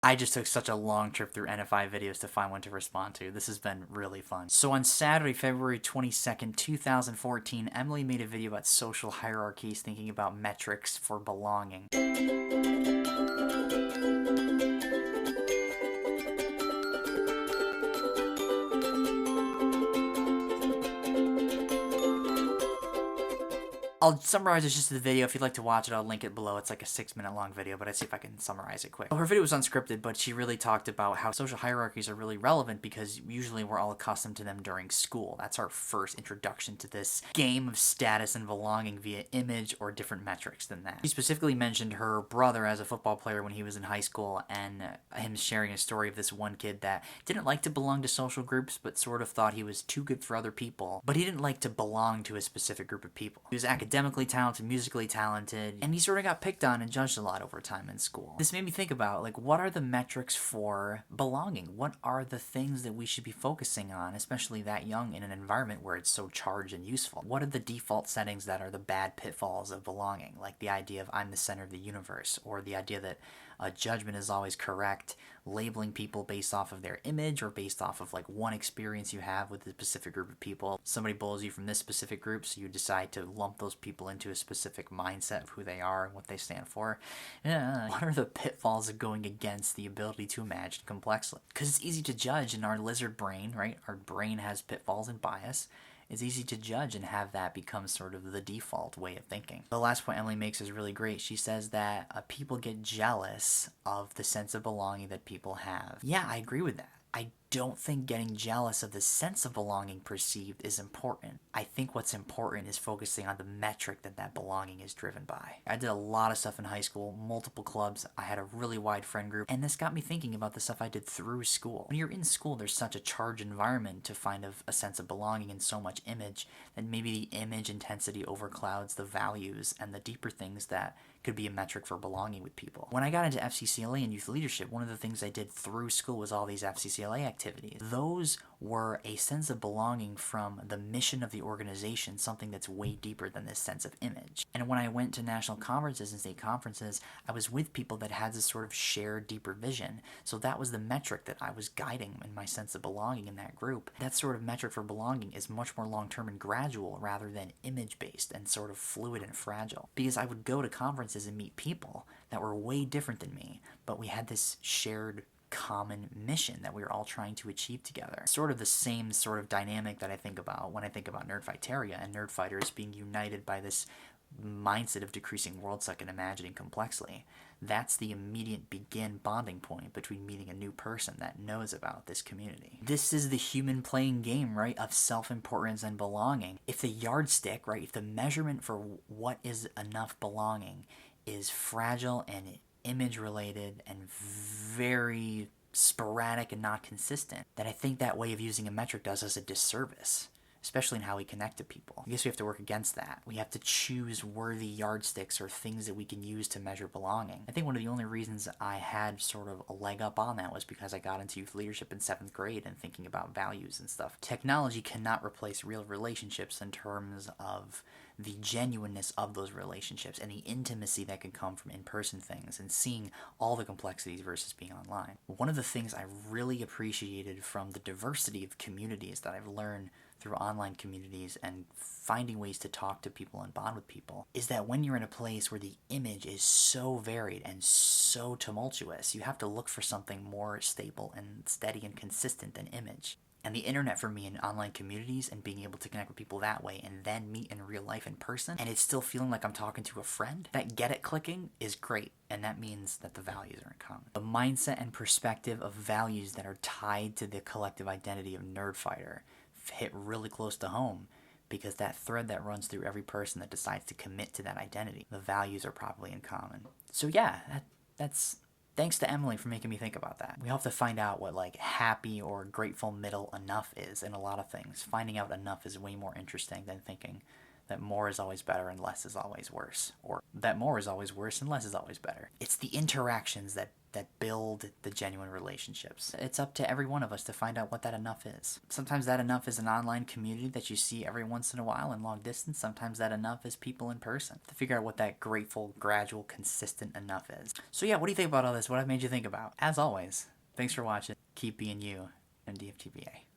I just took such a long trip through NFI videos to find one to respond to. This has been really fun. So on Saturday, February 22nd, 2014, Emily made a video about social hierarchies, thinking about metrics for belonging. I'll summarize it just to the video. If you'd like to watch it, I'll link it below. It's like a 6-minute long video, but I'd see if I can summarize it quick. Her video was unscripted, but she really talked about how social hierarchies are really relevant because usually we're all accustomed to them during school. That's our first introduction to this game of status and belonging via image or different metrics than that. She specifically mentioned her brother as a football player when he was in high school, and him sharing a story of this one kid that didn't like to belong to social groups, but sort of thought he was too good for other people. But he didn't like to belong to a specific group of people. He was academically talented, musically talented, and he sort of got picked on and judged a lot over time in school. This made me think about, like, what are the metrics for belonging? What are the things that we should be focusing on, especially that young in an environment where it's so charged and useful? What are the default settings that are the bad pitfalls of belonging? Like the idea of I'm the center of the universe, or the idea that judgment is always correct, labeling people based off of their image or based off of like one experience you have with a specific group of people. Somebody bullies you from this specific group, so you decide to lump those people into a specific mindset of who they are and what they stand for. What are the pitfalls of going against the ability to imagine complexly? Because it's easy to judge in our lizard brain, right? Our brain has pitfalls and bias. It's easy to judge and have that become sort of the default way of thinking. The last point Emily makes is really great. She says that people get jealous of the sense of belonging that people have. Yeah, I agree with that. I don't think getting jealous of the sense of belonging perceived is important. I think what's important is focusing on the metric that that belonging is driven by. I did a lot of stuff in high school, multiple clubs. I had a really wide friend group, and this got me thinking about the stuff I did through school. When you're in school, there's such a charged environment to find a sense of belonging and so much image that maybe the image intensity overclouds the values and the deeper things that could be a metric for belonging with people. When I got into FCCLA and youth leadership, one of the things I did through school was all these FCCLA activities. Those were a sense of belonging from the mission of the organization, something that's way deeper than this sense of image. And when I went to national conferences and state conferences, I was with people that had this sort of shared deeper vision. So that was the metric that I was guiding in my sense of belonging in that group. That sort of metric for belonging is much more long-term and gradual rather than image-based and sort of fluid and fragile. Because I would go to conferences and meet people that were way different than me, but we had this shared common mission that we were all trying to achieve together. Sort of the same sort of dynamic that I think about when I think about Nerdfighteria and Nerdfighters being united by this mindset of decreasing world suck and imagining complexly. That's the immediate bonding point between meeting a new person that knows about this community. This is the human playing game, right, of self-importance and belonging. If the yardstick, right, if the measurement for what is enough belonging is fragile and image-related and very sporadic and not consistent, then I think that way of using a metric does us a disservice, especially in how we connect to people. I guess we have to work against that. We have to choose worthy yardsticks or things that we can use to measure belonging. I think one of the only reasons I had sort of a leg up on that was because I got into youth leadership in 7th grade and thinking about values and stuff. Technology cannot replace real relationships in terms of the genuineness of those relationships and the intimacy that can come from in-person things and seeing all the complexities versus being online. One of the things I really appreciated from the diversity of communities that I've learned through online communities and finding ways to talk to people and bond with people is that when you're in a place where the image is so varied and so tumultuous, you have to look for something more stable and steady and consistent than image. And the internet for me in online communities and being able to connect with people that way and then meet in real life in person, and it's still feeling like I'm talking to a friend, that get it clicking is great. And that means that the values are in common. The mindset and perspective of values that are tied to the collective identity of Nerdfighter hit really close to home because that thread that runs through every person that decides to commit to that identity, the values are probably in common. So yeah, that's thanks to Emily for making me think about that. We have to find out what like happy or grateful middle enough is in a lot of things. Finding out enough is way more interesting than thinking that more is always better and less is always worse, or that more is always worse and less is always better. It's the interactions that build the genuine relationships. It's up to every one of us to find out what that enough is. Sometimes that enough is an online community that you see every once in a while in long distance. Sometimes that enough is people in person. To figure out what that grateful, gradual, consistent enough is. So yeah, what do you think about all this? What have made you think about? As always, thanks for watching. Keep being you, and DFTBA.